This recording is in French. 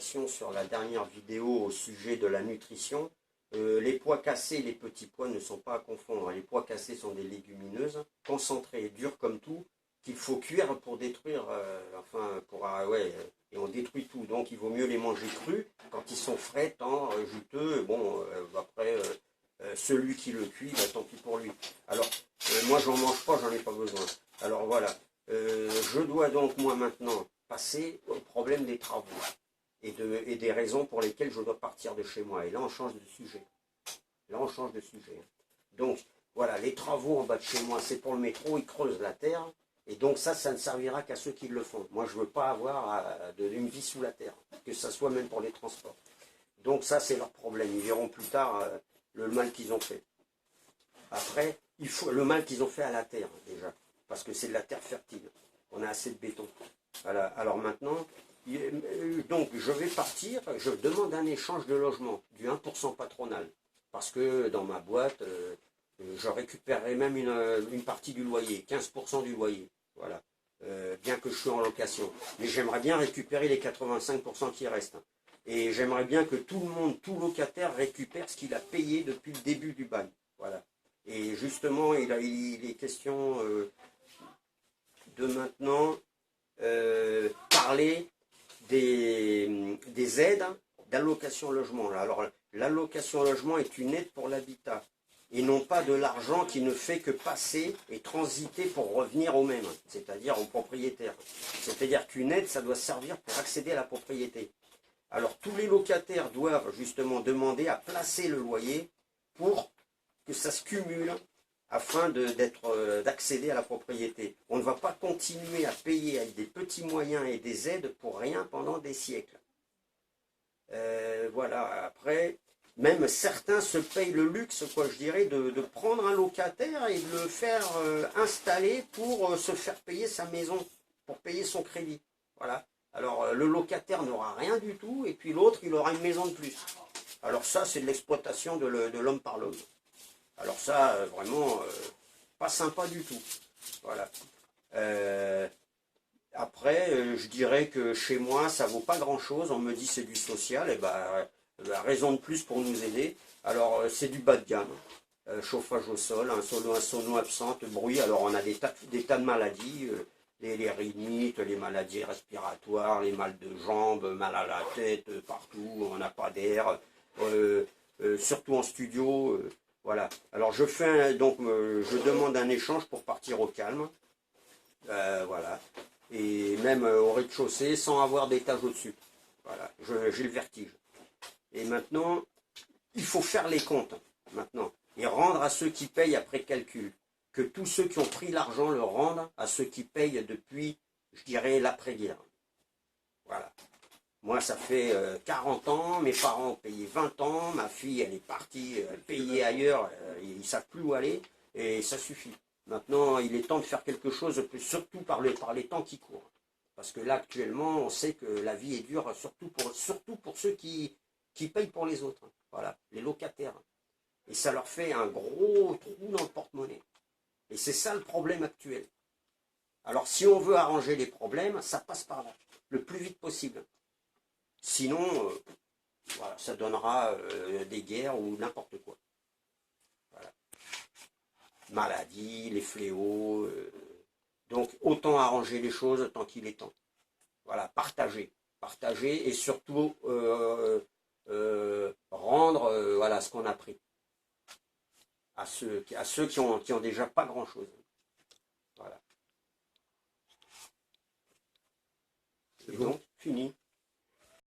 Sur la dernière vidéo au sujet de la nutrition, les pois cassés et les petits pois ne sont pas à confondre. Les pois cassés sont des légumineuses concentrées, dures comme tout, qu'il faut cuire pour détruire, et on détruit tout. Donc il vaut mieux les manger crus quand ils sont frais, tendres, juteux. Bon, après, celui qui le cuit, bah, tant pis pour lui. Alors, moi j'en mange pas, j'en ai pas besoin. Alors voilà, je dois donc moi maintenant passer au problème des travaux et des raisons pour lesquelles je dois partir de chez moi. Et là, on change de sujet. Là, on change de sujet. Donc, voilà, les travaux en bas de chez moi, c'est pour le métro, ils creusent la terre. Et donc ça ne servira qu'à ceux qui le font. Moi, je ne veux pas avoir une vie sous la terre, que ça soit même pour les transports. Donc ça, c'est leur problème. Ils verront plus tard le mal qu'ils ont fait. Après, il faut le mal qu'ils ont fait à la terre, déjà. Parce que c'est de la terre fertile. On a assez de béton. Voilà. Alors maintenant... Donc je vais partir, je demande un échange de logement, du 1% patronal, parce que dans ma boîte, je récupérerai même une partie du loyer, 15% du loyer, voilà, bien que je sois en location. Mais j'aimerais bien récupérer les 85% qui restent. Et j'aimerais bien que tout le monde, tout locataire récupère ce qu'il a payé depuis le début du bail. Voilà. Et justement, il est question de maintenant parler des aides d'allocation logement. Alors, l'allocation logement est une aide pour l'habitat et non pas de l'argent qui ne fait que passer et transiter pour revenir au même, c'est-à-dire au propriétaire. C'est-à-dire qu'une aide, ça doit servir pour accéder à la propriété. Alors, tous les locataires doivent justement demander à placer le loyer pour que ça se cumule afin d'accéder à la propriété. On ne va pas continuer à payer avec des petits moyens et des aides pour rien pendant des siècles. Voilà, après, même certains se payent le luxe, quoi, je dirais, de prendre un locataire et de le faire installer pour se faire payer sa maison, pour payer son crédit. Voilà. Alors, le locataire n'aura rien du tout, et puis l'autre, il aura une maison de plus. Alors ça, c'est de l'exploitation de l'homme par l'homme. Alors ça, vraiment, pas sympa du tout. Voilà. Après, je dirais que chez moi, ça vaut pas grand-chose. On me dit c'est du social, et ben, raison de plus pour nous aider. Alors, c'est du bas de gamme. Chauffage au sol, un sono absente, bruit. Alors, on a des tas de maladies, les rhinites, les maladies respiratoires, les mal de jambes, mal à la tête, partout. On n'a pas d'air. Surtout en studio. Voilà. Alors je demande un échange pour partir au calme. Voilà. Et même au rez-de-chaussée sans avoir d'étage au-dessus. Voilà. J'ai le vertige. Et maintenant, il faut faire les comptes. Maintenant. Et rendre à ceux qui payent après calcul. Que tous ceux qui ont pris l'argent le rendent à ceux qui payent depuis, je dirais, l'après-guerre. Voilà. Moi, ça fait 40 ans, mes parents ont payé 20 ans, ma fille, elle est partie payer ailleurs, ils ne savent plus où aller, et ça suffit. Maintenant, il est temps de faire quelque chose, surtout par les temps qui courent. Parce que là, actuellement, on sait que la vie est dure, surtout pour ceux qui payent pour les autres. Voilà, les locataires. Et ça leur fait un gros trou dans le porte-monnaie. Et c'est ça le problème actuel. Alors, si on veut arranger les problèmes, ça passe par là, le plus vite possible. Sinon, voilà, ça donnera des guerres ou n'importe quoi. Voilà. Maladies, les fléaux. Donc, autant arranger les choses tant qu'il est temps. Voilà, partager. Partager et surtout rendre voilà, ce qu'on a pris. À ceux qui ont déjà pas grand-chose. Voilà. Et donc, fini.